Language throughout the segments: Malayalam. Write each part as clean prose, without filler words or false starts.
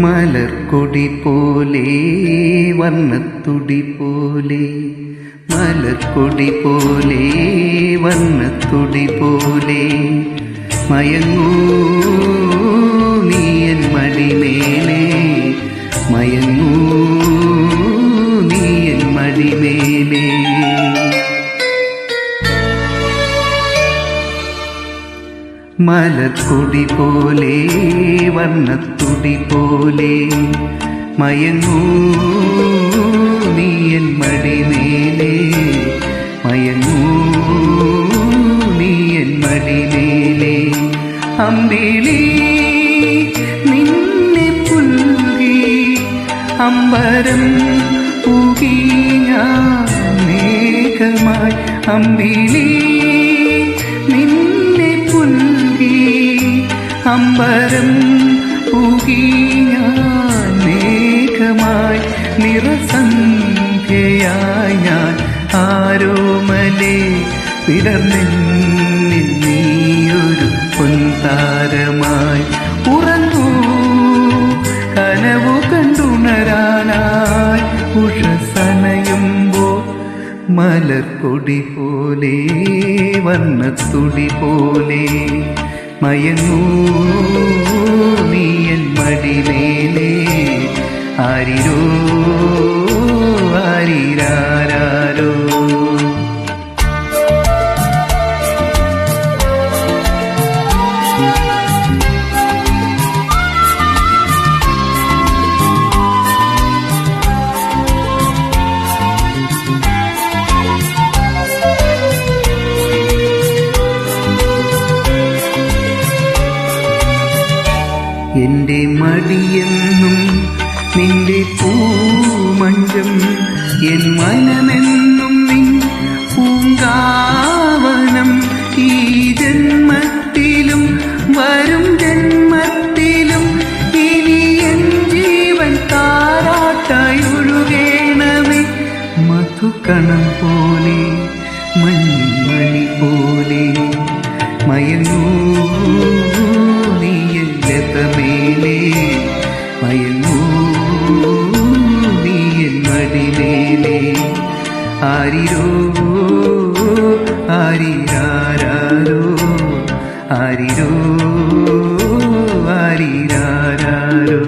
മലർക്കൊടി പോലെ വർണ്ണത്തുടി പോലെ, മലർക്കൊടി പോലെ വർണ്ണത്തുടി പോലെ മയങ്ങൂ നീയൻ മടിമേലെ, മയങ്ങൂ നീയൻ മടിമേലെ. മലർക്കൊടി പോലെ വർണ്ണത്തുടി പോലെ മയങ്ങൂ നീയൻ മടിമേലെ, മയങ്ങൂ നീയൻ മടിമേലെ. അമ്പിളി നിന്നെ പുൽകി അമ്പരം പൂകി ഞാൻ മേഘമായി, അമ്പിളി നിന്നെ പുൽകി അമ്പരം പൂകി ഞാൻ മേഘമായി, നിറസന്ധ്യയായി ഞാൻ ആരോമലേ വിടർന്നെന്നിൽ നീയൊരു പൊൻതാരമായി. ഉറങ്ങൂ കനവു കണ്ടുണരാനായി ഉഷസനയുമ്പോൾ, മലർക്കൊടി പോലെ വർണ്ണത്തുടി പോലെ മയങ്ങൂ നീയൻ മടിമേലെ. ആരിരോ ആരിരാരോ. എന്റെ മടിയെന്നും നിന്റെ പൂമഞ്ചം, എൻ മനമെന്നും നിൻ പൂങ്കാവനം. ഈ ജന്മത്തിലും വരും ജന്മത്തിലും ഇനി എൻ ജീവൻ താരാട്ടായി ഒഴുകേണമേ. മധുകണം പോലെ മഞ്ഞിമണി പോലെ മയങ്ങൂ നീയൻ ലതമേലെ, മയങ്ങൂ നീയൻ മടിമേലെ. ആരിരോ ആരിരാരോ, ആരിരോ ആരിരാരോ.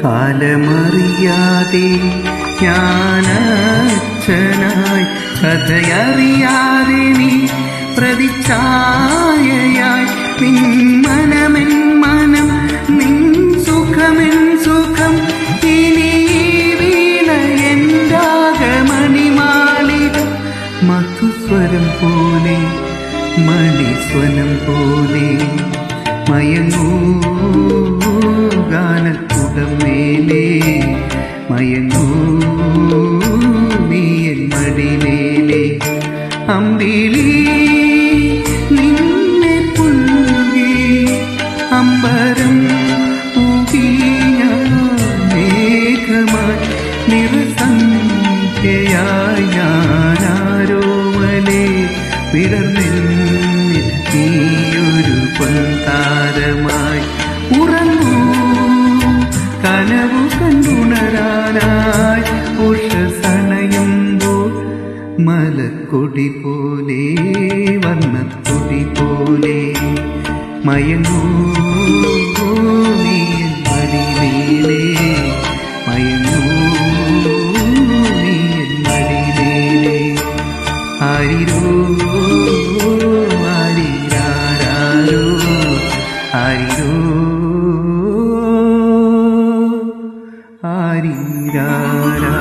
കാലമറിയാതെ ഞാനച്ഛനായി, കഥയറിയാതെ നീ പ്രതിച്ഛായയായി. നിൻ മനമെൻ മനം, നിൻ സുഖമെൻ സുഖം, ഇനി വീണ എൻ രാഗമണിമാളിക. മധുസ്വരം പോലെ മണിസ്വനം പോലെ മയങ്ങൂ ഗാനക്കുടമേലെ, മയങ്ങൂ നീയൻ മടിമേലെ. അമ്പിളി നിന്നെ പുൽകി അമ്പരം പൂകി ഞാൻ മേഘമായി, നിറസന്ധ്യയായി ഞാൻ ആരോമലേ വിടർന്നെന്നിൽ നീയൊരു പൊൻതാരമായി. ഉറങ്ങൂ കനവു കണ്ടുണരാനായി ഉഷസനയുമ്പോൾ, മലർക്കൊടി പോലെ വർണ്ണത്തുടി പോലെ മയങ്ങൂ നീയൻ മടിമേലെ, മയങ്ങൂ നീയൻ മടിമേലെ. ആരിരോ ആരിരാരോ, ആരിരോ ആരിരാരോ.